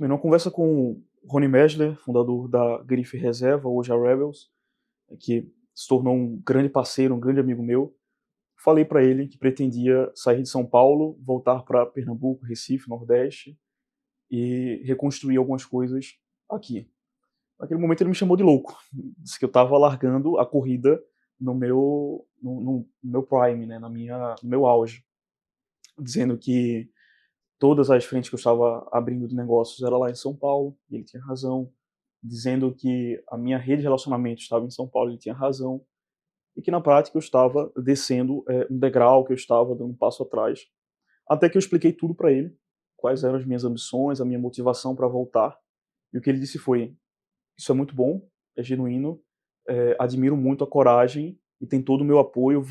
Bem, numa conversa com o Rony Mesler, fundador da Grife Reserva, hoje a Rebels, que se tornou um grande parceiro, um grande amigo meu, falei para ele que pretendia sair de São Paulo, voltar para Pernambuco, Recife, Nordeste e reconstruir algumas coisas aqui. Naquele momento ele me chamou de louco, disse que eu estava largando a corrida no meu prime, né, no meu auge, dizendo que todas as frentes que eu estava abrindo de negócios era lá em São Paulo, e ele tinha razão, dizendo que a minha rede de relacionamento estava em São Paulo, ele tinha razão, e que na prática eu estava descendo um degrau, que eu estava dando um passo atrás, até que eu expliquei tudo para ele, quais eram as minhas ambições, a minha motivação para voltar, e o que ele disse foi: isso é muito bom, é genuíno, admiro muito a coragem e tem todo o meu apoio,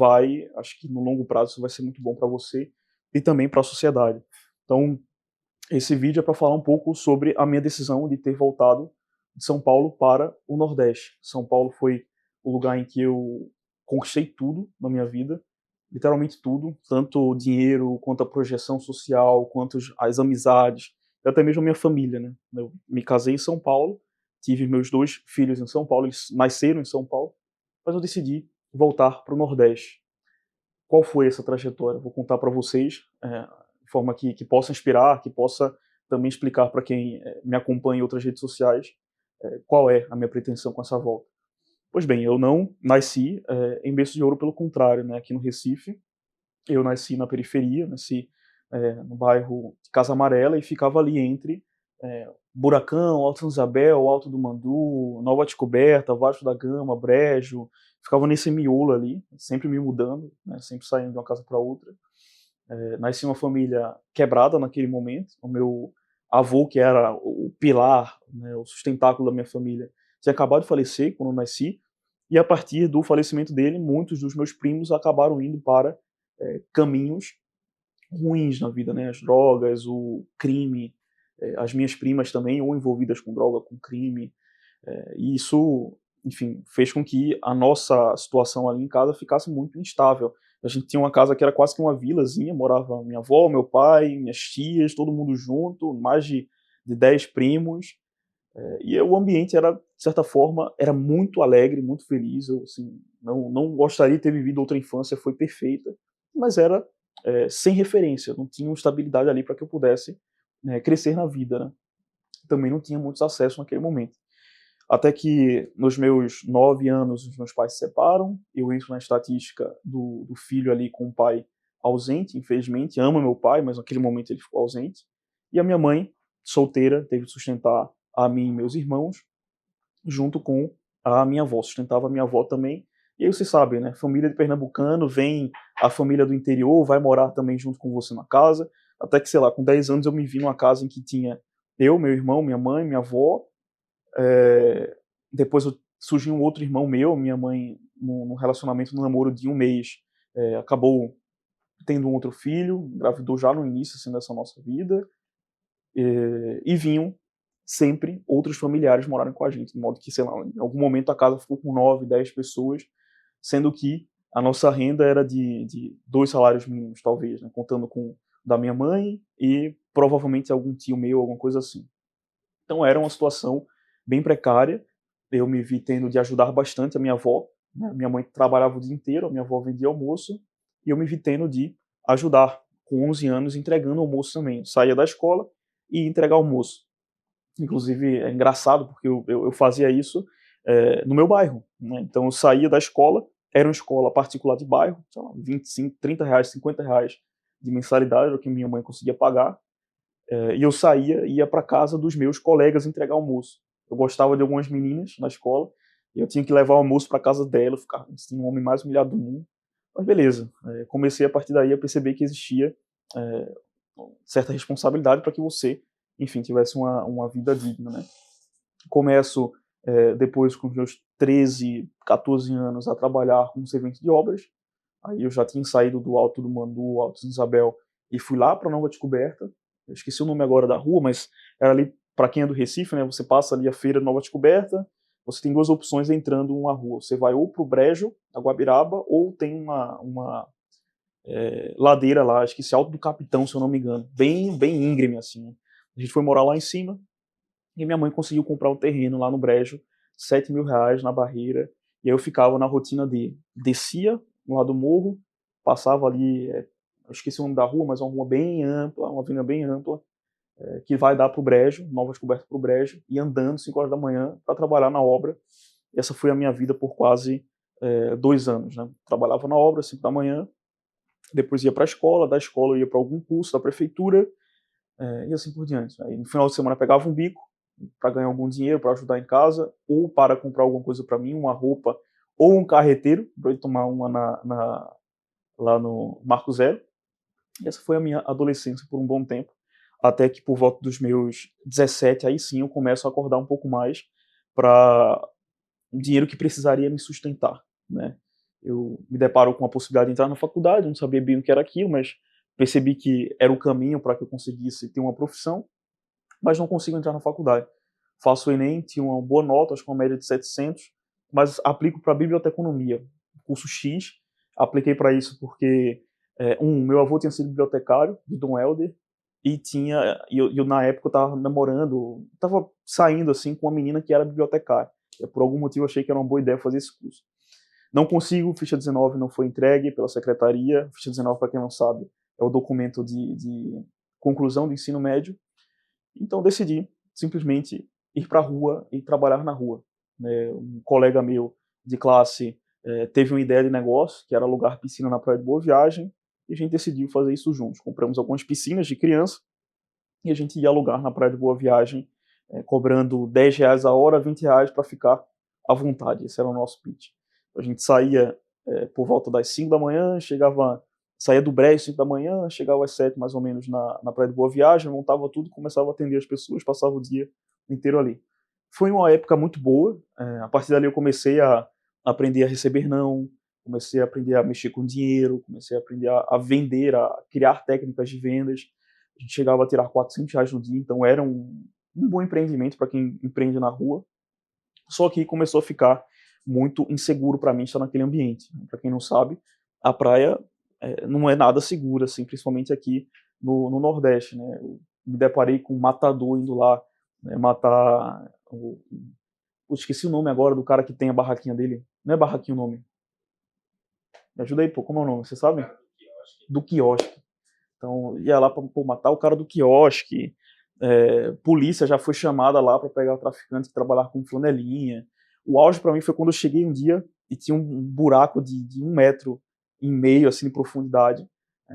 acho que no longo prazo isso vai ser muito bom para você e também para a sociedade. Então, esse vídeo é para falar um pouco sobre a minha decisão de ter voltado de São Paulo para o Nordeste. São Paulo foi o lugar em que eu conquistei tudo na minha vida, literalmente tudo, tanto o dinheiro, quanto a projeção social, quanto as amizades, e até mesmo a minha família, né. Eu me casei em São Paulo, tive meus 2 filhos em São Paulo, eles nasceram em São Paulo, mas eu decidi voltar para o Nordeste. Qual foi essa trajetória? Vou contar para vocês, de forma que possa inspirar, que possa também explicar para quem me acompanha em outras redes sociais, qual é a minha pretensão com essa volta. Pois bem, eu não nasci em berço de ouro, pelo contrário, né, aqui no Recife, eu nasci na periferia, nasci no bairro de Casa Amarela e ficava ali entre Buracão, Alto Santa Isabel, Alto do Mandu, Nova Descoberta, Vasco da Gama, Brejo, ficava nesse miolo ali, sempre me mudando, né, sempre saindo de uma casa para outra. Nasci em uma família quebrada naquele momento, o meu avô, que era o pilar, né, o sustentáculo da minha família, tinha acabado de falecer quando eu nasci, e a partir do falecimento dele, muitos dos meus primos acabaram indo para caminhos ruins na vida, né, as drogas, o crime, as minhas primas também, ou envolvidas com droga, com crime, e isso, enfim, fez com que a nossa situação ali em casa ficasse muito instável. A gente tinha uma casa que era quase que uma vilazinha, morava minha avó, meu pai, minhas tias, todo mundo junto, mais de 10 primos, e o ambiente era, de certa forma, era muito alegre, muito feliz. Eu, assim, não gostaria de ter vivido outra infância, foi perfeita, mas era sem referência, não tinha uma estabilidade ali para que eu pudesse crescer na vida, né. Também não tinha muitos acessos naquele momento. Até que nos meus 9 anos os meus pais se separam, eu entro na estatística do filho ali com o pai ausente, infelizmente, amo meu pai, mas naquele momento ele ficou ausente, e a minha mãe, solteira, teve que sustentar a mim e meus irmãos, junto com a minha avó, sustentava a minha avó também. E aí você sabe, né, família de pernambucano, vem a família do interior, vai morar também junto com você na casa, até que, sei lá, com 10 anos eu me vi numa casa em que tinha eu, meu irmão, minha mãe, minha avó, eh, depois surgiu um outro irmão meu, minha mãe, num relacionamento, num namoro de um mês, acabou tendo um outro filho, engravidou já no início, assim, dessa nossa vida, e vinham sempre outros familiares morarem com a gente, de modo que, sei lá, em algum momento a casa ficou com 9, 10 pessoas, sendo que a nossa renda era de 2 salários mínimos, talvez, né, contando com o da minha mãe e provavelmente algum tio meu, alguma coisa assim. Então era uma situação bem precária, eu me vi tendo de ajudar bastante a minha avó, né, minha mãe trabalhava o dia inteiro, a minha avó vendia almoço, e eu me vi tendo de ajudar, com 11 anos, entregando almoço também. Eu saía da escola e ia entregar almoço. Inclusive é engraçado, porque eu fazia isso no meu bairro, né, então eu saía da escola, era uma escola particular de bairro, sei lá, 25, R$30, R$50 de mensalidade, era o que minha mãe conseguia pagar, e eu saía e ia para casa dos meus colegas entregar almoço. Eu gostava de algumas meninas na escola, e eu tinha que levar o almoço para casa dela, eu ficava assim, o homem mais humilhado do mundo. Mas beleza, comecei a partir daí a perceber que existia eh, certa responsabilidade para que você, enfim, tivesse uma vida digna, né. Começo, depois com os meus 13, 14 anos a trabalhar como servente de obras, aí eu já tinha saído do Alto do Mandu, Alto Santa Isabel, e fui lá para Nova Descoberta, eu esqueci o nome agora da rua, mas era ali, para quem é do Recife, né, você passa ali a feira de Nova Descoberta, você tem 2 opções entrando numa rua, você vai ou para o Brejo, a Guabiraba, ou tem uma ladeira lá, acho que esse Alto do Capitão, se eu não me engano, bem íngreme assim, né. A gente foi morar lá em cima, e minha mãe conseguiu comprar um terreno lá no Brejo, R$ 7.000 na Barreira, e aí eu ficava na rotina de descia lá do morro, passava ali, eu esqueci o nome da rua, mas é uma rua bem ampla, uma avenida bem ampla, que vai dar para o Brejo, Nova Descoberta para o Brejo, e andando 5 horas da manhã para trabalhar na obra. E essa foi a minha vida por quase 2 anos. Né? Trabalhava na obra, 5 da manhã, depois ia para a escola, da escola eu ia para algum curso da prefeitura, e assim por diante. Aí no final de semana pegava um bico para ganhar algum dinheiro, para ajudar em casa, ou para comprar alguma coisa para mim, uma roupa, ou um carreteiro, para eu tomar uma lá no Marco Zero. E essa foi a minha adolescência por um bom tempo, até que por volta dos meus 17, aí sim eu começo a acordar um pouco mais para um dinheiro que precisaria me sustentar, né. Eu me deparo com a possibilidade de entrar na faculdade, eu não sabia bem o que era aquilo, mas percebi que era o caminho para que eu conseguisse ter uma profissão, mas não consigo entrar na faculdade. Faço o Enem, tinha uma boa nota, acho que uma média de 700, mas aplico para biblioteconomia, curso X. Apliquei para isso porque, meu avô tinha sido bibliotecário de Dom Helder, e eu na época eu estava namorando, estava saindo assim com uma menina que era bibliotecária. Por algum motivo achei que era uma boa ideia fazer esse curso. Não consigo, ficha 19 não foi entregue pela secretaria. Ficha 19, para quem não sabe, é o documento de conclusão do ensino médio. Então decidi simplesmente ir para a rua e trabalhar na rua. Um colega meu de classe teve uma ideia de negócio, que era alugar piscina na Praia de Boa Viagem, e a gente decidiu fazer isso juntos. Compramos algumas piscinas de criança e a gente ia alugar na Praia de Boa Viagem, cobrando R$ 10 a hora, R$ 20 para ficar à vontade. Esse era o nosso pitch. A gente saía por volta das 5 da manhã, saía do Brejo às 5 da manhã, chegava às 7 mais ou menos na Praia de Boa Viagem, montava tudo, começava a atender as pessoas, passava o dia inteiro ali. Foi uma época muito boa, a partir dali eu comecei a aprender a receber não, comecei a aprender a mexer com dinheiro, comecei a aprender a vender, a criar técnicas de vendas. A gente chegava a tirar R$ 400 no dia, então era um bom empreendimento para quem empreende na rua. Só que começou a ficar muito inseguro para mim estar naquele ambiente. Para quem não sabe, a praia não é nada segura, assim, principalmente aqui no Nordeste. Né? Eu me deparei com um matador indo lá matar. Esqueci o nome agora do cara que tem a barraquinha dele. Não é barraquinha o nome. Me ajuda aí, pô, como é o nome? Você sabe? Do quiosque. Então, ia lá para matar o cara do quiosque. Polícia já foi chamada lá para pegar o traficante que trabalhava com flanelinha. O auge para mim foi quando eu cheguei um dia e tinha um buraco de 1,5 metros assim, de profundidade,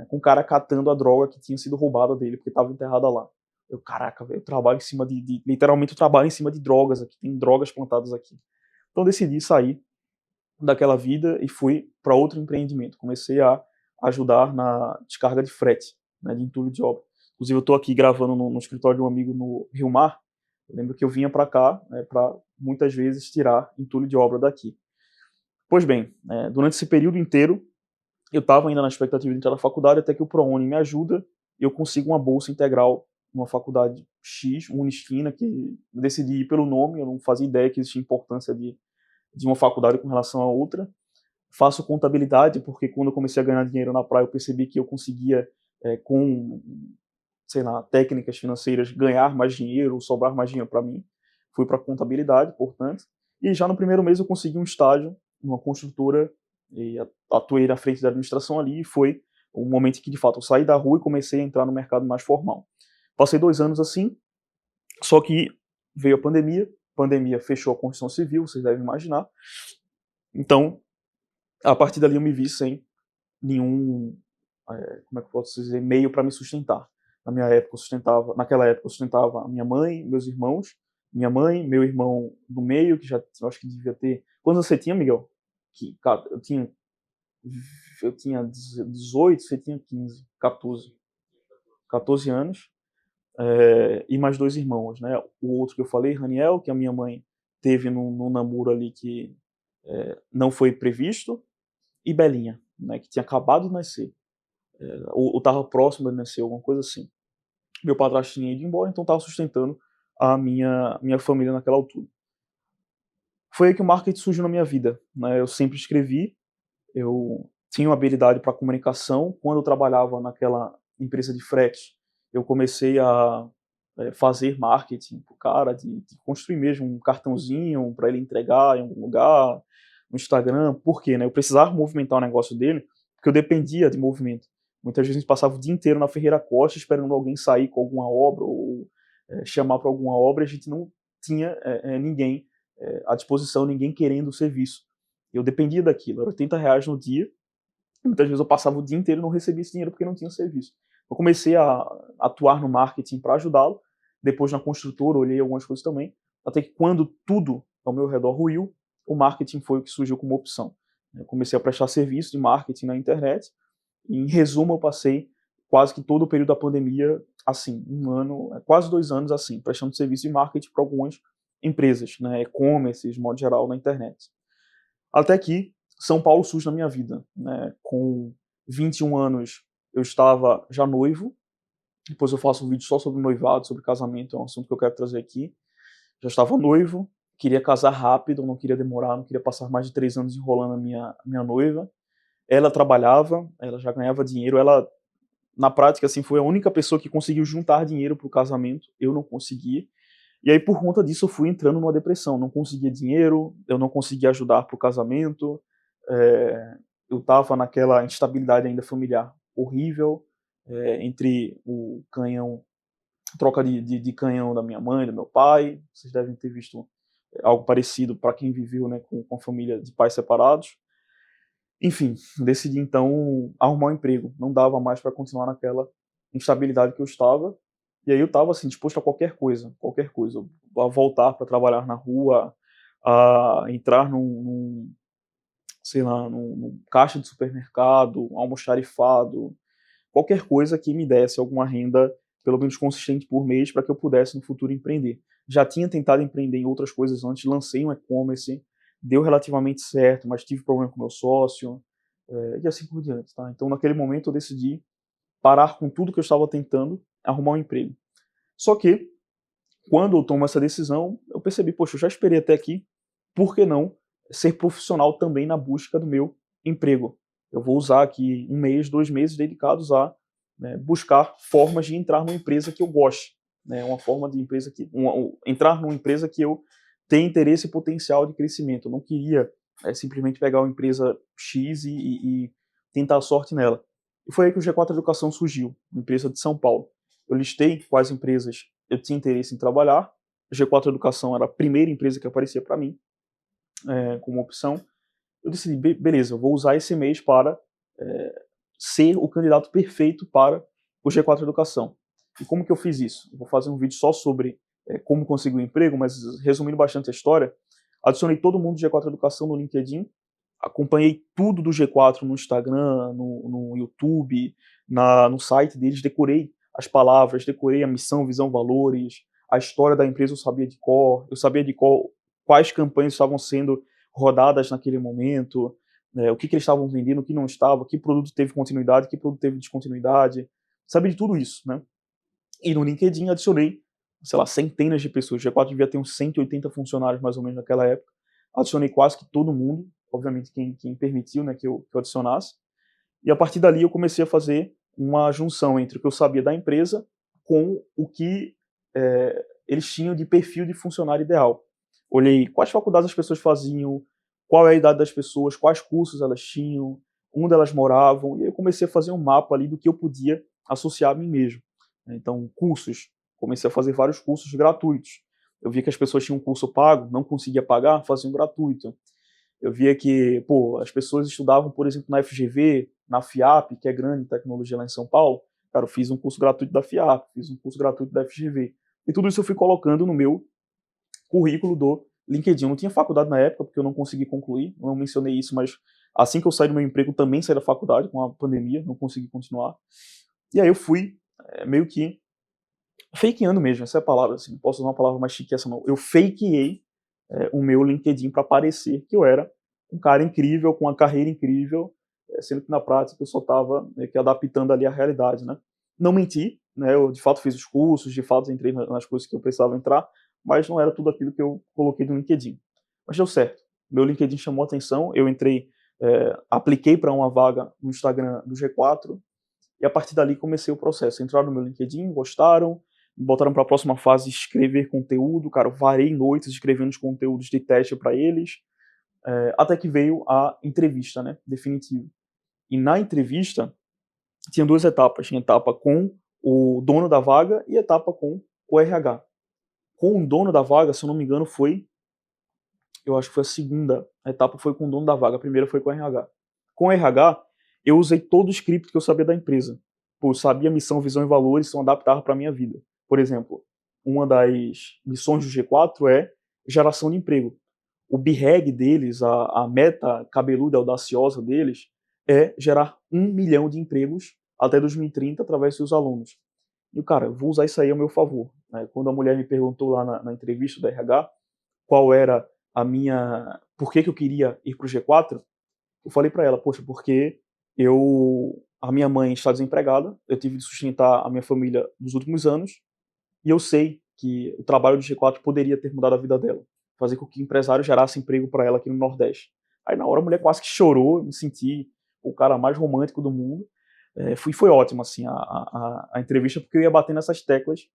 com o cara catando a droga que tinha sido roubada dele, porque estava enterrada lá. Eu, caraca, velho, eu trabalho em cima literalmente eu trabalho em cima de drogas aqui, tem drogas plantadas aqui. Então decidi sair daquela vida e fui para outro empreendimento. Comecei a ajudar na descarga de frete, né, de entulho de obra. Inclusive eu estou aqui gravando no escritório de um amigo no Rio Mar. Eu lembro que eu vinha para cá, né, para muitas vezes tirar entulho de obra daqui. Pois bem, durante esse período inteiro eu estava ainda na expectativa de entrar na faculdade, até que o ProUni me ajuda e eu consigo uma bolsa integral numa faculdade X, Unisquina, que eu decidi ir pelo nome. Eu não fazia ideia que existia importância de uma faculdade com relação a outra. Faço contabilidade, porque quando eu comecei a ganhar dinheiro na praia, eu percebi que eu conseguia, com, sei lá, técnicas financeiras, ganhar mais dinheiro, sobrar mais dinheiro para mim. Fui para contabilidade, portanto. E já no primeiro mês eu consegui um estágio numa construtora e atuei na frente da administração ali, e foi o momento em que, de fato, eu saí da rua e comecei a entrar no mercado mais formal. Passei 2 anos assim, só que veio a pandemia fechou a construção civil, vocês devem imaginar. Então, a partir dali eu me vi sem nenhum, como é que eu posso dizer, meio para me sustentar. Naquela época eu sustentava a minha mãe, meus irmãos, minha mãe, meu irmão do meio, que já eu acho que devia ter. Quantos você tinha, Miguel? Cara, eu tinha 18, você tinha 15, 14 anos, e mais 2 irmãos, né? O outro que eu falei, Raniel, que a minha mãe teve num namoro ali que não foi previsto, e Belinha, né, que tinha acabado de nascer, ou estava próximo de nascer, alguma coisa assim. Meu padrasto tinha ido embora, então estava sustentando a minha família naquela altura. Foi aí que o marketing surgiu na minha vida. Né? Eu sempre escrevi, eu tinha uma habilidade para comunicação. Quando eu trabalhava naquela empresa de frete, eu comecei a fazer marketing pro cara, de construir mesmo um cartãozinho para ele entregar em algum lugar, no Instagram. Por quê, né? Eu precisava movimentar o negócio dele, porque eu dependia de movimento. Muitas vezes a gente passava o dia inteiro na Ferreira Costa esperando alguém sair com alguma obra ou chamar para alguma obra, e a gente não tinha ninguém à disposição, ninguém querendo o serviço. Eu dependia daquilo, era R$ 80 no dia, e muitas vezes eu passava o dia inteiro e não recebia esse dinheiro porque não tinha serviço. Eu comecei a atuar no marketing para ajudá-lo, depois na construtora olhei algumas coisas também, até que quando tudo ao meu redor ruiu, o marketing foi o que surgiu como opção. Eu comecei a prestar serviço de marketing na internet, e, em resumo, eu passei quase que todo o período da pandemia assim, um ano, quase 2 anos assim, prestando serviço de marketing para algumas empresas, né, e-commerce, de modo geral, na internet. Até que São Paulo surge na minha vida, né, com 21 anos eu estava já noivo, depois eu faço um vídeo só sobre noivado, sobre casamento, é um assunto que eu quero trazer aqui. Já estava noivo, queria casar rápido, não queria demorar, não queria passar mais de 3 anos enrolando a minha noiva. Ela trabalhava, ela já ganhava dinheiro, ela, na prática, assim, foi a única pessoa que conseguiu juntar dinheiro para o casamento, eu não conseguia. E aí, por conta disso, eu fui entrando numa depressão, não conseguia dinheiro, eu não conseguia ajudar para o casamento, eu estava naquela instabilidade ainda familiar horrível, entre o canhão, troca de canhão da minha mãe, do meu pai, vocês devem ter visto algo parecido para quem viveu, né, com a família de pais separados. Enfim, decidi então arrumar um emprego. Não dava mais para continuar naquela instabilidade que eu estava. E aí eu estava assim, disposto a qualquer coisa, a voltar para trabalhar na rua, a entrar sei lá, num caixa de supermercado, almoxarifado, qualquer coisa que me desse alguma renda, pelo menos consistente por mês, para que eu pudesse no futuro empreender. Já tinha tentado empreender em outras coisas antes, lancei um e-commerce, deu relativamente certo, mas tive problema com meu sócio, e assim por diante, tá? Então, naquele momento, eu decidi parar com tudo que eu estava tentando, arrumar um emprego. Só que, quando eu tomo essa decisão, eu percebi, poxa, eu já esperei até aqui, por que não ser profissional também na busca do meu emprego? Eu vou usar aqui 1 mês, 2 meses dedicados a, né, buscar formas de entrar numa empresa que eu goste, né, uma forma de empresa que entrar numa empresa que eu tenha interesse e potencial de crescimento. Eu não queria simplesmente pegar uma empresa X e tentar a sorte nela. E foi aí que o G4 Educação surgiu, uma empresa de São Paulo. Eu listei quais empresas eu tinha interesse em trabalhar. A G4 Educação era a primeira empresa que aparecia para mim como opção. Eu decidi, beleza, eu vou usar esse mês para ser o candidato perfeito para o G4 Educação. E como que eu fiz isso? Eu vou fazer um vídeo só sobre como conseguir um emprego, mas resumindo bastante a história, adicionei todo mundo do G4 Educação no LinkedIn, acompanhei tudo do G4 no Instagram, no YouTube, no site deles, decorei as palavras, decorei a missão, visão, valores, a história da empresa eu sabia de cor quais campanhas estavam sendo rodadas naquele momento, o que eles estavam vendendo, o que não estava, que produto teve continuidade, que produto teve descontinuidade, sabia de tudo isso, né? E no LinkedIn adicionei, sei lá, centenas de pessoas, o G4 devia ter uns 180 funcionários mais ou menos naquela época, adicionei quase que todo mundo, obviamente quem permitiu, né, que eu adicionasse, e a partir dali eu comecei a fazer uma junção entre o que eu sabia da empresa com o que eles tinham de perfil de funcionário ideal. Olhei quais faculdades as pessoas faziam, qual é a idade das pessoas, quais cursos elas tinham, onde elas moravam, e aí eu comecei a fazer um mapa ali do que eu podia associar a mim mesmo. Então, cursos, comecei a fazer vários cursos gratuitos. Eu via que as pessoas tinham um curso pago, não conseguia pagar, fazia um gratuito. Eu via que, pô, as pessoas estudavam, por exemplo, na FGV, na FIAP, que é grande tecnologia lá em São Paulo. Cara, eu fiz um curso gratuito da FIAP, fiz um curso gratuito da FGV. E tudo isso eu fui colocando no meu currículo do LinkedIn. Eu não tinha faculdade na época, porque eu não consegui concluir, eu não mencionei isso, mas assim que eu saí do meu emprego, também saí da faculdade, com a pandemia, não consegui continuar. E aí eu fui meio que fakeando mesmo, essa é a palavra, assim, não posso usar uma palavra mais chique que essa não. Eu fakeei o meu LinkedIn para parecer que eu era um cara incrível, com uma carreira incrível, sendo que na prática eu só estava adaptando ali a realidade, né? Não menti, né? Eu de fato fiz os cursos, de fato entrei nas coisas que eu precisava entrar, mas não era tudo aquilo que eu coloquei no LinkedIn. Mas deu certo. Meu LinkedIn chamou atenção, eu entrei, apliquei para uma vaga no Instagram do G4 e a partir dali comecei o processo. Entraram no meu LinkedIn, gostaram, me botaram para a próxima fase, escrever conteúdo, cara, eu varei noites escrevendo os conteúdos de teste para eles, até que veio a entrevista, né, definitiva. E na entrevista, tinha 2 etapas, tinha etapa com o dono da vaga e etapa com o RH. Com o dono da vaga, se eu não me engano, eu acho que foi a segunda etapa foi com o dono da vaga, a primeira foi com o RH. Com o RH, eu usei todo o script que eu sabia da empresa. Pô, eu sabia missão, visão e valores, são adaptáveis para a minha vida. Por exemplo, uma das missões do G4 é geração de emprego. O BREG deles, a meta cabeluda, audaciosa deles, é gerar 1 milhão de empregos até 2030 através dos seus alunos. E, cara, eu vou usar isso aí ao meu favor. Né? Quando a mulher me perguntou lá na entrevista da RH qual era por que eu queria ir para o G4, eu falei para ela, poxa, porque a minha mãe está desempregada, eu tive de sustentar a minha família nos últimos anos, e eu sei que o trabalho do G4 poderia ter mudado a vida dela, fazer com que o empresário gerasse emprego para ela aqui no Nordeste. Aí na hora a mulher quase que chorou, eu me senti o cara mais romântico do mundo. Foi ótimo assim, a entrevista, porque eu ia bater nessas teclas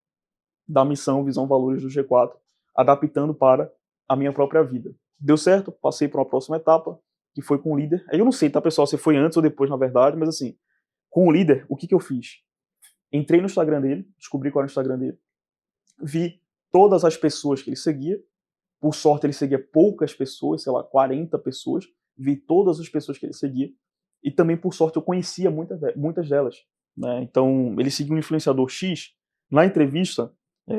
da missão, visão, valores do G4, adaptando para a minha própria vida. Deu certo, passei para uma próxima etapa, que foi com o líder. Aí eu não sei, tá, pessoal, se foi antes ou depois, na verdade, mas assim, com o líder, o que eu fiz? Entrei no Instagram dele, descobri qual era o Instagram dele, vi todas as pessoas que ele seguia, por sorte ele seguia poucas pessoas, sei lá, 40 pessoas, vi todas as pessoas que ele seguia, e também por sorte eu conhecia muitas delas. Né? Então ele seguiu um influenciador X, na entrevista,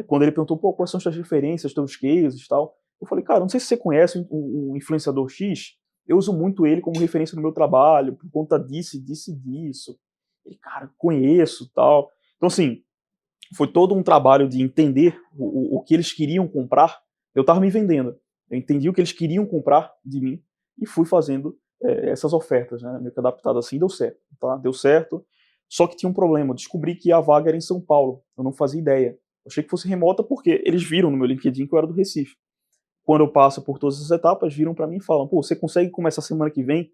quando ele perguntou, pô, quais são as suas referências, teus cases e tal, eu falei, cara, não sei se você conhece um influenciador X, eu uso muito ele como referência no meu trabalho, por conta disso, disso e disso. Ele, cara, conheço tal. Então, assim, foi todo um trabalho de entender o que eles queriam comprar. Eu estava me vendendo. Eu entendi o que eles queriam comprar de mim e fui fazendo essas ofertas, né? Meio que adaptado assim, deu certo. Tá? Deu certo. Só que tinha um problema. Eu descobri que a vaga era em São Paulo. Eu não fazia ideia. Eu achei que fosse remota porque eles viram no meu LinkedIn que eu era do Recife. Quando eu passo por todas as etapas, viram para mim e falam: pô, você consegue começar semana que vem?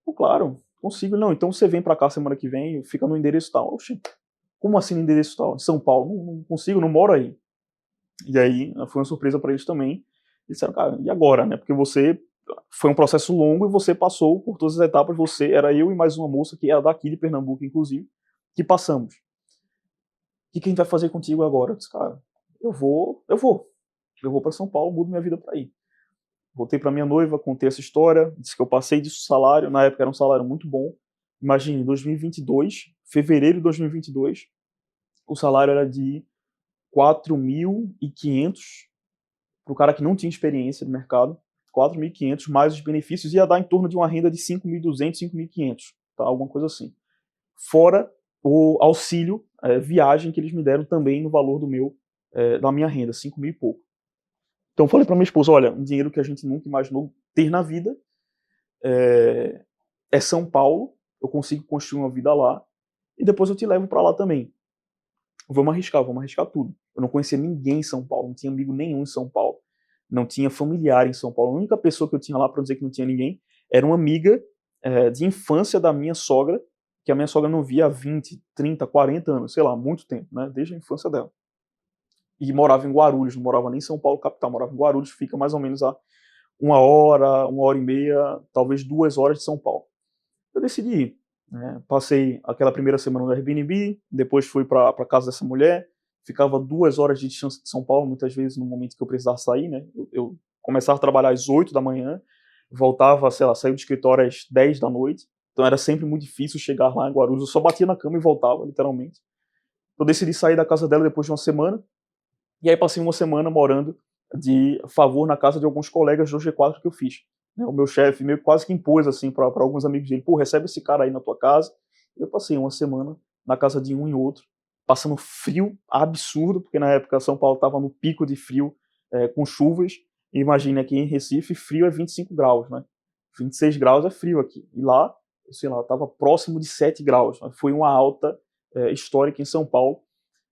Pô, claro, consigo. Não, então você vem para cá semana que vem, fica no endereço tal. Oxi, como assim no endereço tal? Em São Paulo? Não consigo, não moro aí. E aí foi uma surpresa para eles também. Eles disseram, cara, e agora, né? Porque você foi um processo longo e você passou por todas as etapas. Você era eu e mais uma moça que era daqui de Pernambuco, inclusive, que passamos. O que a gente vai fazer contigo agora? Eu disse, cara, eu vou para São Paulo, mudo minha vida para ir. Voltei para minha noiva, contei essa história, disse que eu passei disso salário, na época era um salário muito bom. Imagine, em 2022, fevereiro de 2022, o salário era de 4.500 para o cara que não tinha experiência de mercado, 4.500 mais os benefícios, ia dar em torno de uma renda de 5.200, 5.500, tá? Alguma coisa assim. Fora o auxílio viagem que eles me deram também no valor da minha renda, 5.000 e pouco. Então eu falei para minha esposa, olha, um dinheiro que a gente nunca imaginou ter na vida, é São Paulo, eu consigo construir uma vida lá, e depois eu te levo para lá também. Vamos arriscar tudo. Eu não conhecia ninguém em São Paulo, não tinha amigo nenhum em São Paulo, não tinha familiar em São Paulo. A única pessoa que eu tinha lá, para dizer que não tinha ninguém, era uma amiga de infância da minha sogra, que a minha sogra não via há 20, 30, 40 anos, sei lá, muito tempo, né, desde a infância dela. E morava em Guarulhos, não morava nem em São Paulo capital, morava em Guarulhos, fica mais ou menos a 1 hora e meia, talvez 2 horas de São Paulo. Eu decidi ir. Né? Passei aquela primeira semana no Airbnb, depois fui para casa dessa mulher, ficava 2 horas de distância de São Paulo, muitas vezes no momento que eu precisava sair, né? Eu começava a trabalhar às 8 da manhã, voltava, sei lá, saía do escritório às 10 da noite, então era sempre muito difícil chegar lá em Guarulhos, eu só batia na cama e voltava, literalmente. Eu decidi sair da casa dela depois de uma semana, e aí passei uma semana morando de favor na casa de alguns colegas do G4 que eu fiz. O meu chefe meio quase que impôs assim para alguns amigos dele, pô, recebe esse cara aí na tua casa. Eu passei uma semana na casa de um e outro, passando frio absurdo, porque na época São Paulo estava no pico de frio, com chuvas. E imagine aqui em Recife, frio é 25 graus, né? 26 graus é frio aqui. E lá, sei lá, estava próximo de 7 graus. Né? Foi uma alta histórica em São Paulo.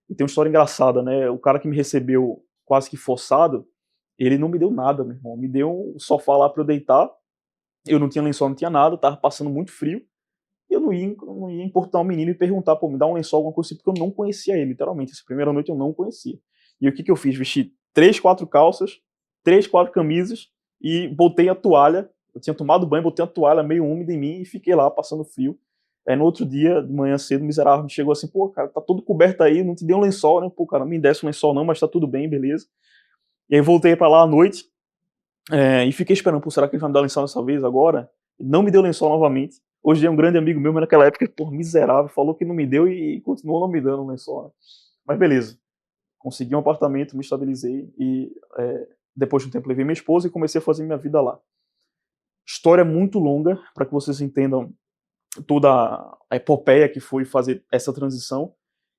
E tem uma história engraçada, né? O cara que me recebeu quase que forçado, ele não me deu nada, meu irmão. Me deu um sofá lá pra eu deitar. Eu não tinha lençol, não tinha nada, tava passando muito frio. E eu não ia importar um menino e perguntar, pô, me dá um lençol, alguma coisa assim, porque eu não conhecia ele, literalmente. Essa primeira noite eu não conhecia. E o que eu fiz? Vesti 3, 4 calças, 3, 4 camisas e botei a toalha. Eu tinha tomado banho, botei a toalha meio úmida em mim e fiquei lá passando frio. Aí no outro dia, de manhã cedo, o miserável me chegou assim, pô, cara, tá todo coberto aí, não te dei um lençol, né? Pô, cara, não me desse um lençol não, mas tá tudo bem, beleza. E aí voltei pra lá à noite, e fiquei esperando, pô, será que ele vai me dar lençol dessa vez agora? Não me deu lençol novamente. Hoje é um grande amigo meu, mas naquela época, pô, miserável, falou que não me deu e continuou não me dando lençol, né? Mas beleza, consegui um apartamento, me estabilizei e depois de um tempo levei minha esposa e comecei a fazer minha vida lá. História muito longa, para que vocês entendam toda a epopeia que foi fazer essa transição.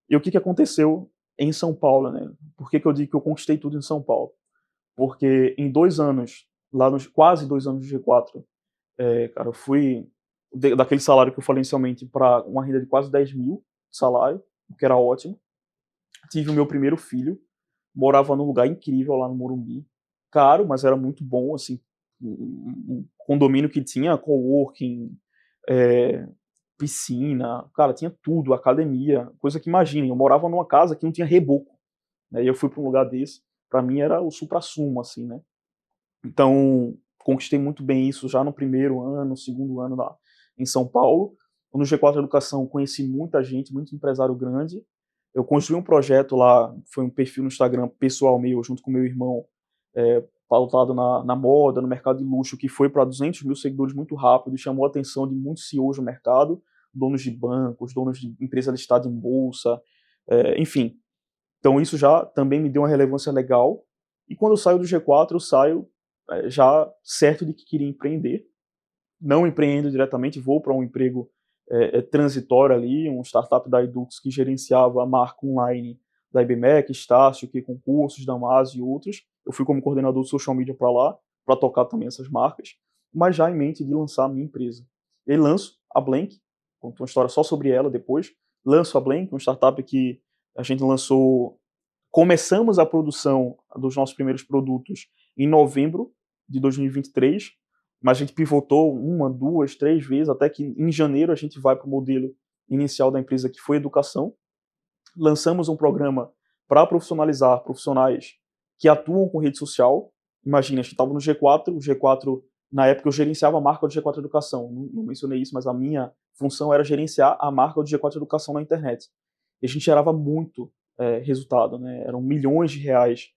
E o que aconteceu em São Paulo, né? Por que eu digo que eu conquistei tudo em São Paulo? Porque em 2 anos, lá nos quase 2 anos de G4, cara, eu fui daquele salário que eu falei inicialmente para uma renda de quase 10 mil de salário, o que era ótimo. Tive o meu primeiro filho, morava num lugar incrível lá no Morumbi, caro, mas era muito bom, assim, um condomínio que tinha coworking, é, piscina, cara, tinha tudo, academia, coisa que imaginem, eu morava numa casa que não tinha reboco, né, e eu fui para um lugar desse, para mim era o suprassumo, assim, né. Então, conquistei muito bem isso já no primeiro ano, no segundo ano lá em São Paulo. No G4 Educação conheci muita gente, muito empresário grande. Eu construí um projeto lá, foi um perfil no Instagram pessoal meu, junto com meu irmão, pautado na moda, no mercado de luxo, que foi para 200 mil seguidores muito rápido e chamou a atenção de muitos CEOs do mercado, donos de bancos, donos de empresa listada em bolsa, enfim. Então isso já também me deu uma relevância legal. E quando eu saio do G4, eu saio já certo de que queria empreender. Não empreendo diretamente, vou para um emprego transitório ali, um startup da Edux que gerenciava a marca online da IBMEC, Estácio, que concursos, Damásio e outros. Eu fui como coordenador de social media para lá, para tocar também essas marcas, mas já em mente de lançar a minha empresa. E aí lanço a Blank, conto uma história só sobre ela depois. Lanço a Blank, uma startup que a gente lançou. Começamos a produção dos nossos primeiros produtos em novembro de 2023, mas a gente pivotou uma, duas, três vezes, até que em janeiro a gente vai para o modelo inicial da empresa, que foi educação. Lançamos um programa para profissionalizar profissionais que atuam com rede social. Imagina, a gente estava no G4, o G4, na época eu gerenciava a marca do G4 Educação, não mencionei isso, mas a minha função era gerenciar a marca do G4 Educação na internet. E a gente gerava muito resultado, né? Eram milhões de reais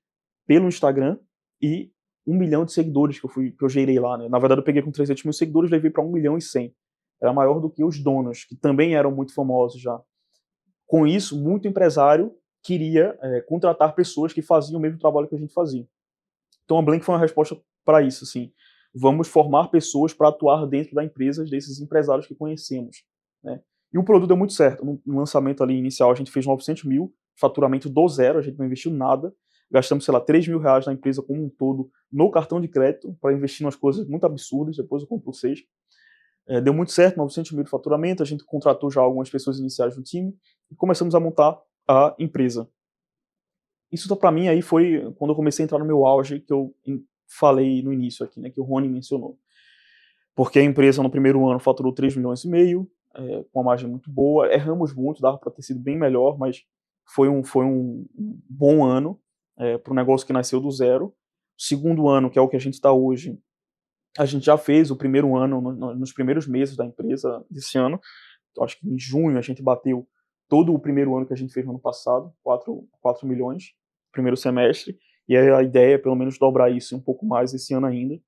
pelo Instagram e 1 milhão de seguidores que eu gerei lá, né? Na verdade eu peguei com 300 mil seguidores, levei para 1 milhão e 100. Era maior do que os donos, que também eram muito famosos já. Com isso, muito empresário queria contratar pessoas que faziam o mesmo trabalho que a gente fazia. Então a Blank foi uma resposta para isso, assim, vamos formar pessoas para atuar dentro da empresa desses empresários que conhecemos, né? E o produto deu muito certo. No lançamento ali inicial a gente fez 900 mil, faturamento do zero, a gente não investiu nada, gastamos, sei lá, 3 mil reais na empresa como um todo, no cartão de crédito, para investir em umas coisas muito absurdas, depois eu compro 6. Deu muito certo, 900 mil de faturamento, a gente contratou já algumas pessoas iniciais no time e começamos a montar a empresa. Isso para mim aí foi quando eu comecei a entrar no meu auge, que eu falei no início aqui, né, que o Rony mencionou. Porque a empresa no primeiro ano faturou 3 milhões e meio, com uma margem muito boa, erramos muito, dava para ter sido bem melhor, mas foi um bom ano para um negócio que nasceu do zero. O segundo ano, que é o que a gente está hoje, a gente já fez o primeiro ano, nos primeiros meses da empresa desse ano. Então, acho que em junho a gente bateu todo o primeiro ano que a gente fez no ano passado, 4 milhões, primeiro semestre. E aí a ideia é pelo menos dobrar isso um pouco mais esse ano ainda,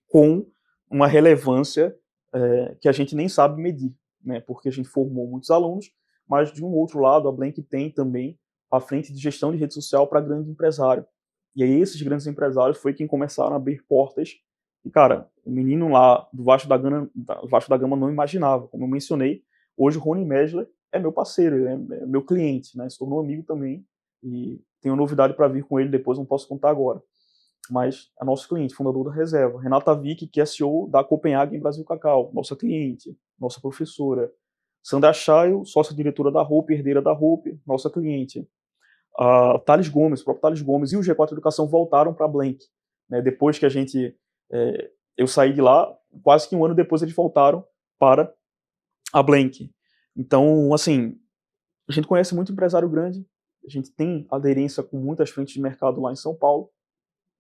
com uma relevância que a gente nem sabe medir, né? Porque a gente formou muitos alunos, mas de um outro lado a Blank tem também a frente de gestão de rede social para grande empresário. E aí esses grandes empresários foi quem começaram a abrir portas. E cara, o menino lá do Vasco da Gama não imaginava, como eu mencionei, hoje o Rony Mesler é meu parceiro, é meu cliente, né? Se tornou amigo também e tenho novidade para vir com ele depois, não posso contar agora. Mas é nosso cliente, fundador da Reserva. Renata Vick, que é CEO da Copenhagen Brasil Cacau, nossa cliente, nossa professora. Sandra Chayo, sócia-diretora da Hope, herdeira da Hope, nossa cliente. Thales Gomes, o próprio Thales Gomes e o G4 Educação voltaram para a Blank. Né? Depois que eu saí de lá, quase que um ano depois eles voltaram para a Blank. Então, assim, a gente conhece muito empresário grande, a gente tem aderência com muitas frentes de mercado lá em São Paulo,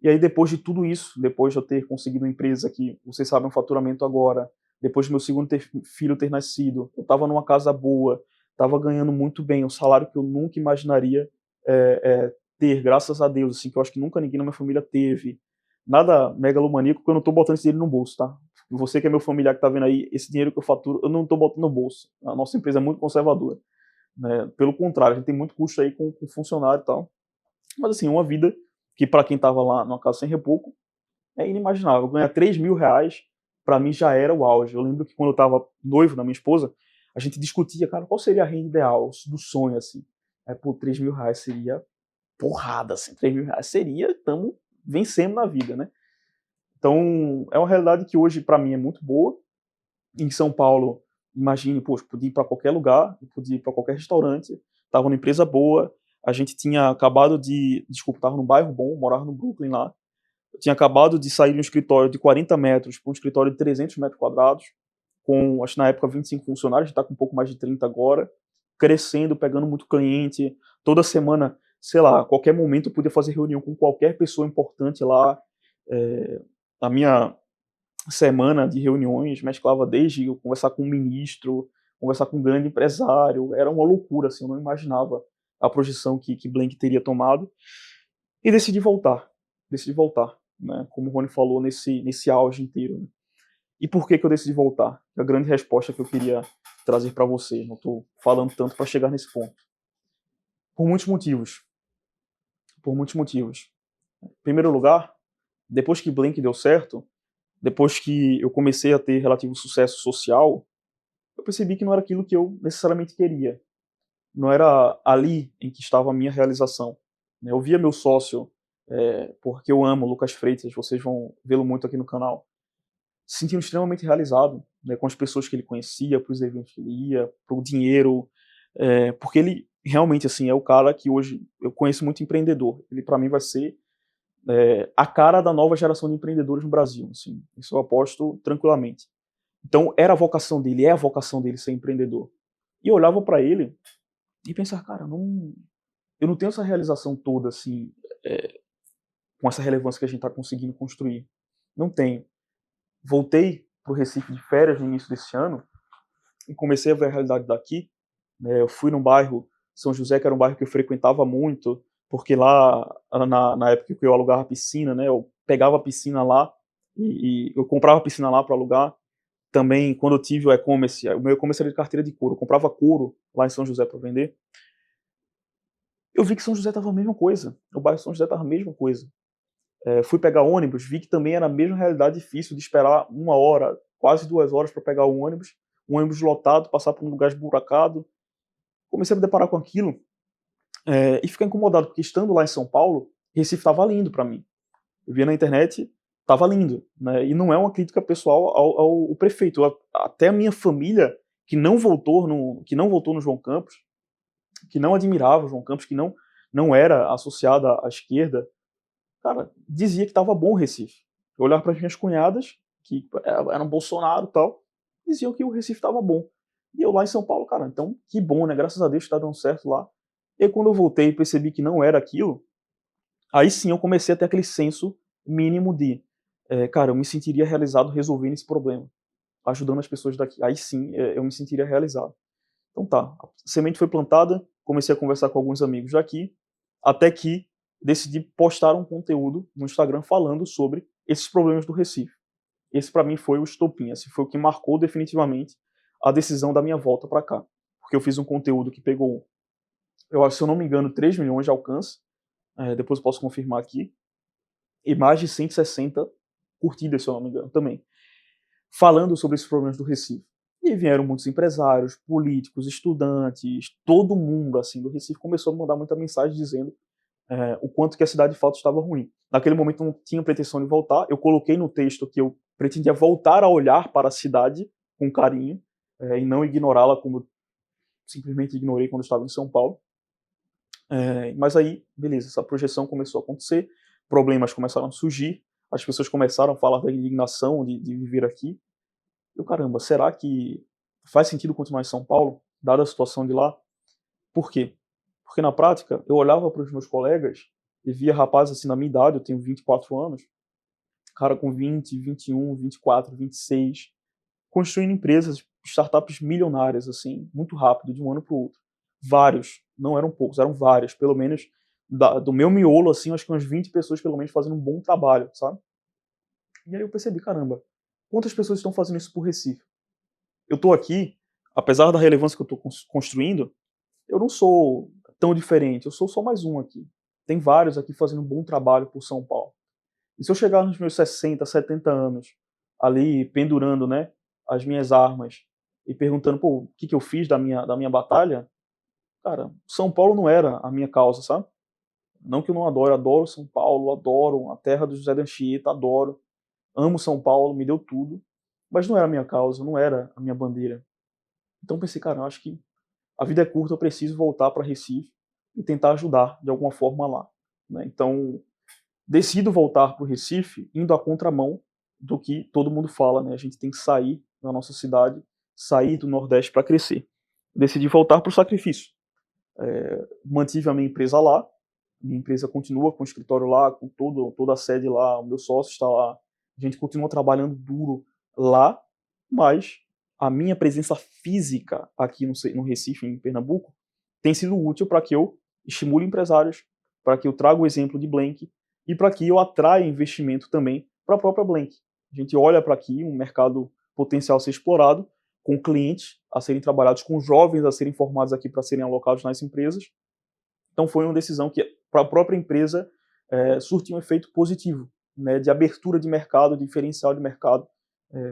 e aí depois de tudo isso, depois de eu ter conseguido uma empresa que, vocês sabem, um faturamento agora, depois do meu segundo filho ter nascido, eu estava numa casa boa, estava ganhando muito bem, um salário que eu nunca imaginaria ter, graças a Deus, assim, que eu acho que nunca ninguém na minha família teve. Nada megalomaníaco, porque eu não estou botando esse dinheiro no bolso, tá? Você que é meu familiar que está vendo aí, esse dinheiro que eu faturo, eu não estou botando no bolso. A nossa empresa é muito conservadora, né? Pelo contrário, a gente tem muito custo aí com funcionário e tal. Mas assim, uma vida que para quem estava lá numa casa sem repouco é inimaginável. Ganhar R$ 3.000 para mim já era o auge. Eu lembro que quando eu estava noivo da minha esposa, a gente discutia, cara, qual seria a renda ideal do sonho, assim. Aí, pô, R$ 3.000 seria porrada, assim. R$ 3.000 seria, estamos vencendo na vida, né? Então, é uma realidade que hoje para mim é muito boa. Em São Paulo, imagine, poxa, podia ir para qualquer lugar, podia ir para qualquer restaurante, estava numa empresa boa, a gente tinha acabado de, desculpa, estava num bairro bom, morava no Brooklyn lá, eu tinha acabado de sair de um escritório de 40 metros para um escritório de 300 metros quadrados, com, acho que na época, 25 funcionários, a gente está com um pouco mais de 30 agora, crescendo, pegando muito cliente, toda semana, sei lá, a qualquer momento eu podia fazer reunião com qualquer pessoa importante lá, a minha semana de reuniões mesclava desde eu conversar com um ministro, conversar com um grande empresário, era uma loucura, assim, eu não imaginava a projeção que Blank teria tomado, e decidi voltar, né, como o Rony falou, nesse auge inteiro. Né. E por que eu decidi voltar? A grande resposta que eu queria trazer para vocês, não estou falando tanto para chegar nesse ponto. Por muitos motivos. Por muitos motivos. Em primeiro lugar, depois que Blank deu certo, depois que eu comecei a ter relativo sucesso social, eu percebi que não era aquilo que eu necessariamente queria. Não era ali em que estava a minha realização. Eu via meu sócio, porque eu amo Lucas Freitas, vocês vão vê-lo muito aqui no canal, se sentindo extremamente realizado, né, com as pessoas que ele conhecia, para os eventos que ele ia, para o dinheiro, porque ele realmente assim é o cara que hoje eu conheço muito empreendedor. Ele para mim vai ser a cara da nova geração de empreendedores no Brasil. Assim, isso eu aposto tranquilamente. Então era a vocação dele, é a vocação dele ser empreendedor. E eu olhava para ele e pensava, cara, eu não tenho essa realização toda assim, com essa relevância que a gente está conseguindo construir. Não tenho. Voltei para o Recife de férias no início desse ano e comecei a ver a realidade daqui. Eu fui num bairro, São José, que era um bairro que eu frequentava muito, porque lá, na época que eu alugava piscina, né, eu pegava a piscina lá e eu comprava a piscina lá para alugar. Também, quando eu tive o meu e-commerce era de carteira de couro, eu comprava couro lá em São José para vender. Eu vi que São José estava a mesma coisa, o bairro São José estava a mesma coisa. Fui pegar ônibus, vi que também era a mesma realidade difícil de esperar 1 hora, quase 2 horas para pegar o um ônibus lotado, passar por um lugar esburacado. Comecei a me deparar com aquilo e ficar incomodado, porque estando lá em São Paulo, Recife estava lindo para mim. Eu via na internet, estava lindo, né? E não é uma crítica pessoal ao prefeito. Até a minha família, que não votou no João Campos, que não admirava o João Campos, que não era associada à esquerda, cara, dizia que estava bom o Recife. Eu olhava para as minhas cunhadas, que eram Bolsonaro e tal, diziam que o Recife estava bom. E eu lá em São Paulo, cara, então que bom, né? Graças a Deus está dando certo lá. E aí, quando eu voltei e percebi que não era aquilo, aí sim eu comecei a ter aquele senso mínimo de, cara, eu me sentiria realizado resolvendo esse problema, ajudando as pessoas daqui. Aí sim eu me sentiria realizado. Então tá, a semente foi plantada, comecei a conversar com alguns amigos daqui, até que decidi postar um conteúdo no Instagram falando sobre esses problemas do Recife. Esse para mim foi o estopim, esse foi o que marcou definitivamente a decisão da minha volta para cá. Porque eu fiz um conteúdo que pegou, eu acho, se eu não me engano, 3 milhões de alcance, depois eu posso confirmar aqui, e mais de 160 curtidas, se eu não me engano, também, falando sobre esses problemas do Recife. E vieram muitos empresários, políticos, estudantes, todo mundo assim do Recife começou a mandar muita mensagem dizendo o quanto que a cidade de fato estava ruim. Naquele momento não tinha pretensão de voltar, eu coloquei no texto que eu pretendia voltar a olhar para a cidade com carinho e não ignorá-la como eu simplesmente ignorei quando eu estava em São Paulo. Mas aí, beleza, essa projeção começou a acontecer, problemas começaram a surgir, as pessoas começaram a falar da indignação de viver aqui. Eu, caramba, será que faz sentido continuar em São Paulo, dada a situação de lá. Por quê? Porque na prática, eu olhava para os meus colegas e via rapazes assim na minha idade, eu tenho 24 anos, cara com 20, 21, 24, 26, construindo empresas, startups milionárias, assim, muito rápido, de um ano para o outro. Vários, não eram poucos, eram vários, pelo menos do meu miolo, assim, acho que umas 20 pessoas pelo menos fazendo um bom trabalho, sabe? E aí eu percebi, caramba, quantas pessoas estão fazendo isso por Recife? Eu tô aqui, apesar da relevância que eu tô construindo, eu não sou tão diferente, eu sou só mais um aqui. Tem vários aqui fazendo um bom trabalho por São Paulo. E se eu chegar nos meus 60, 70 anos, ali pendurando, né, as minhas armas e perguntando, pô, o que eu fiz da minha batalha, cara, São Paulo não era a minha causa, sabe? Não que eu não adoro, adoro São Paulo, adoro a terra do José da Anchieta, adoro, amo São Paulo, me deu tudo, mas não era a minha causa, não era a minha bandeira. Então pensei, cara, eu acho que a vida é curta, eu preciso voltar para Recife e tentar ajudar de alguma forma lá, né? Então, decido voltar para o Recife indo à contramão do que todo mundo fala, né? A gente tem que sair da nossa cidade, sair do Nordeste para crescer. Decidi voltar para o sacrifício. Mantive a minha empresa lá, minha empresa continua com o escritório lá, com toda a sede lá, o meu sócio está lá, a gente continua trabalhando duro lá, mas a minha presença física aqui no Recife, em Pernambuco, tem sido útil para que eu estimule empresários, para que eu traga o exemplo de Blank e para que eu atraia investimento também para a própria Blank. A gente olha para aqui um mercado potencial a ser explorado, com clientes a serem trabalhados, com jovens a serem formados aqui para serem alocados nas empresas. Então foi uma decisão que para a própria empresa surtiu um efeito positivo, né, de abertura de mercado, diferencial de mercado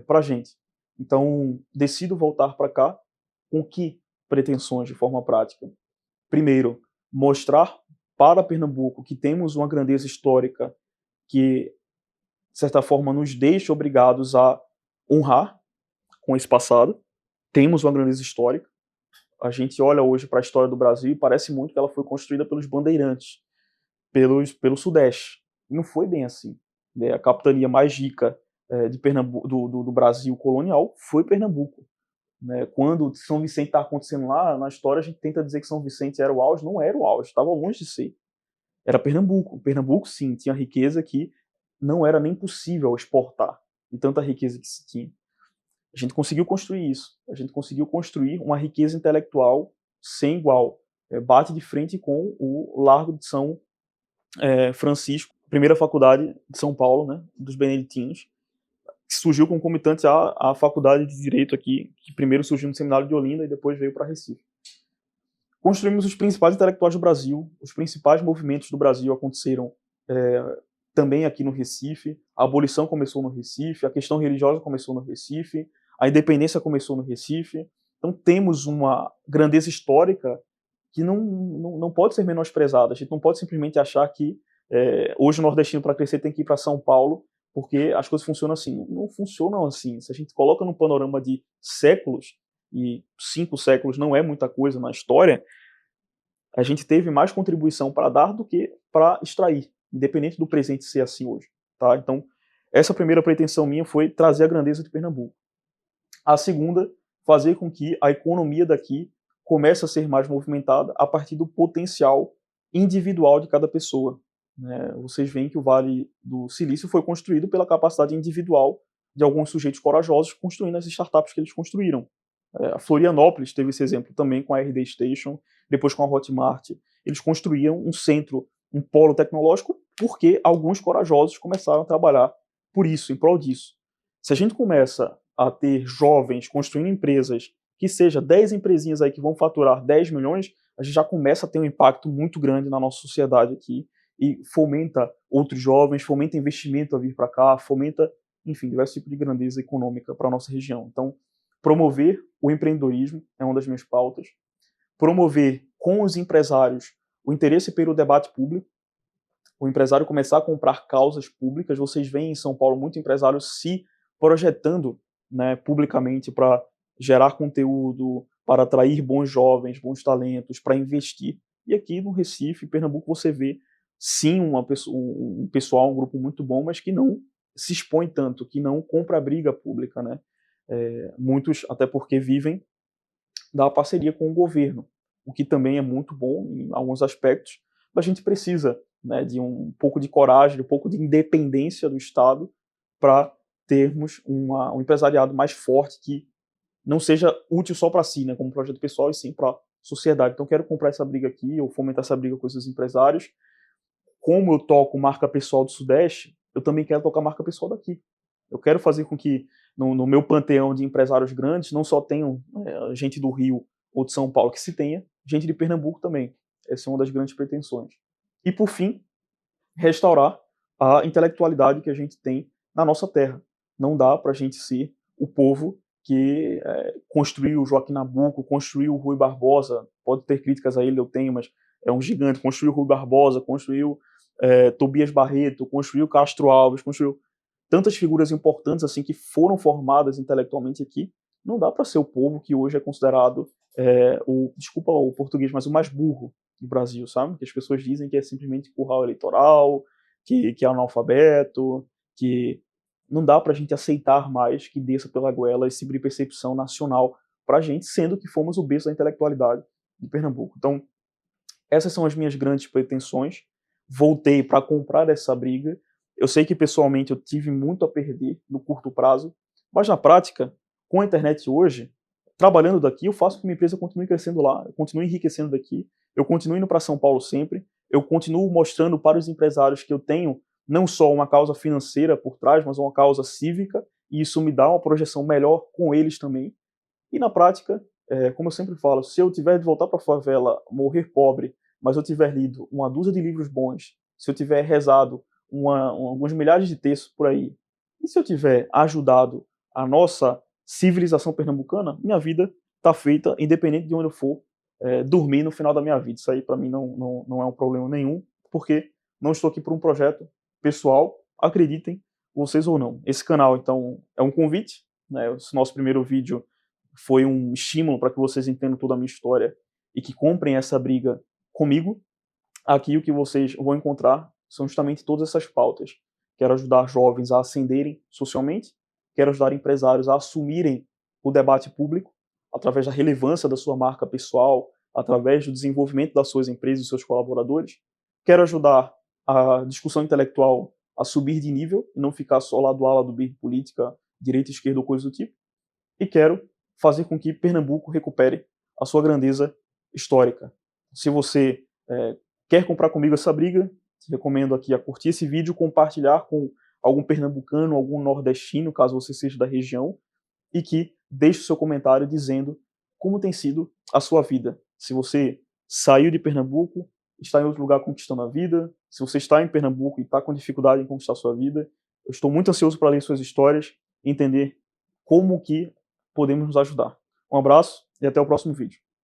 para a gente. Então decido voltar para cá com que pretensões de forma prática? Primeiro, mostrar para Pernambuco que temos uma grandeza histórica que, de certa forma, nos deixa obrigados a honrar com esse passado. Temos uma grandeza histórica. A gente olha hoje para a história do Brasil e parece muito que ela foi construída pelos bandeirantes, pelo Sudeste. E não foi bem assim, né? A capitania mais rica de Pernambuco, do Brasil colonial foi Pernambuco, né? Quando São Vicente está acontecendo lá, na história a gente tenta dizer que São Vicente era o auge, não era o auge, estava longe de ser. Era Pernambuco. Pernambuco, sim, tinha riqueza que não era nem possível exportar, de tanta riqueza que se tinha. A gente conseguiu construir isso. A gente conseguiu construir uma riqueza intelectual sem igual. Bate de frente com o Largo de São Francisco, primeira faculdade de São Paulo, né, dos beneditinos, que surgiu concomitante à faculdade de Direito aqui, que primeiro surgiu no Seminário de Olinda e depois veio para Recife. Construímos os principais intelectuais do Brasil, os principais movimentos do Brasil aconteceram também aqui no Recife, a abolição começou no Recife, a questão religiosa começou no Recife, a independência começou no Recife. Então temos uma grandeza histórica que não pode ser menosprezada. A gente não pode simplesmente achar que hoje o nordestino para crescer tem que ir para São Paulo, porque as coisas funcionam assim. Não funcionam assim. Se a gente coloca num panorama de séculos, e 5 séculos não é muita coisa na história, a gente teve mais contribuição para dar do que para extrair, independente do presente ser assim hoje. Tá? Então, essa primeira pretensão minha foi trazer a grandeza de Pernambuco. A segunda, fazer com que a economia daqui comece a ser mais movimentada a partir do potencial individual de cada pessoa. Né? Vocês veem que o Vale do Silício foi construído pela capacidade individual de alguns sujeitos corajosos construindo as startups que eles construíram. A Florianópolis teve esse exemplo também com a RD Station, depois com a Hotmart. Eles construíam um centro, um polo tecnológico, porque alguns corajosos começaram a trabalhar por isso, em prol disso. Se a gente começa a ter jovens construindo empresas, que seja 10 empresinhas aí que vão faturar 10 milhões, a gente já começa a ter um impacto muito grande na nossa sociedade aqui e fomenta outros jovens, fomenta investimento a vir para cá, fomenta, enfim, diversos tipos de grandeza econômica para a nossa região. Então, promover o empreendedorismo é uma das minhas pautas. Promover com os empresários o interesse pelo debate público, o empresário começar a comprar causas públicas. Vocês veem em São Paulo muito empresário se projetando, né, publicamente para gerar conteúdo, para atrair bons jovens, bons talentos, para investir. E aqui no Recife, em Pernambuco, você vê sim um pessoal, um grupo muito bom, mas que não se expõe tanto, que não compra a briga pública, né? muitos até porque vivem da parceria com o governo, o que também é muito bom em alguns aspectos, mas a gente precisa, né, de um pouco de coragem, de um pouco de independência do Estado para termos um empresariado mais forte que não seja útil só para si, né, como projeto pessoal, e sim para a sociedade. Então, quero comprar essa briga aqui, ou fomentar essa briga com esses empresários. Como eu toco marca pessoal do Sudeste, eu também quero tocar marca pessoal daqui. Eu quero fazer com que no meu panteão de empresários grandes não só tenham gente do Rio ou de São Paulo, que se tenha gente de Pernambuco também. Essa é uma das grandes pretensões. E, por fim, restaurar a intelectualidade que a gente tem na nossa terra. Não dá para a gente ser o povo que construiu Joaquim Nabuco, construiu Rui Barbosa, pode ter críticas a ele, eu tenho, mas é um gigante, construiu Rui Barbosa, construiu Tobias Barreto, construiu Castro Alves, construiu tantas figuras importantes assim que foram formadas intelectualmente aqui. Não dá para ser o povo que hoje é considerado desculpa o português, mas o mais burro do Brasil, sabe? Que as pessoas dizem que é simplesmente curral eleitoral, que é analfabeto, que não dá para a gente aceitar mais que desça pela goela esse tipo de percepção nacional para a gente, sendo que fomos o berço da intelectualidade de Pernambuco. Então, essas são as minhas grandes pretensões. Voltei para comprar essa briga. Eu sei que pessoalmente eu tive muito a perder no curto prazo, mas na prática, com a internet hoje, trabalhando daqui, eu faço com que minha empresa continue crescendo lá, eu continuo enriquecendo daqui, eu continuo indo para São Paulo sempre, eu continuo mostrando para os empresários que eu tenho não só uma causa financeira por trás, mas uma causa cívica, e isso me dá uma projeção melhor com eles também. E na prática, como eu sempre falo, se eu tiver de voltar para a favela, morrer pobre, mas eu tiver lido uma dúzia de livros bons, se eu tiver rezado alguns milhares de textos por aí, e se eu tiver ajudado a nossa civilização pernambucana, minha vida está feita, independente de onde eu for dormir no final da minha vida. Isso aí para mim não é um problema nenhum, porque não estou aqui por um projeto pessoal, acreditem vocês ou não. Esse canal, então, é um convite, né? Esse nosso primeiro vídeo foi um estímulo para que vocês entendam toda a minha história e que comprem essa briga comigo. Aqui o que vocês vão encontrar são justamente todas essas pautas. Quero ajudar jovens a ascenderem socialmente, quero ajudar empresários a assumirem o debate público através da relevância da sua marca pessoal, através do desenvolvimento das suas empresas e dos seus colaboradores. Quero ajudar a discussão intelectual a subir de nível e não ficar só lado A, lado B de política, direita, esquerda ou coisa do tipo. E quero fazer com que Pernambuco recupere a sua grandeza histórica. Se você quer comprar comigo essa briga, te recomendo aqui a curtir esse vídeo, compartilhar com algum pernambucano, algum nordestino, caso você seja da região, e que deixe o seu comentário dizendo como tem sido a sua vida. Se você saiu de Pernambuco, está em outro lugar conquistando a vida, se você está em Pernambuco e está com dificuldade em conquistar a sua vida, eu estou muito ansioso para ler suas histórias e entender como que podemos nos ajudar. Um abraço e até o próximo vídeo.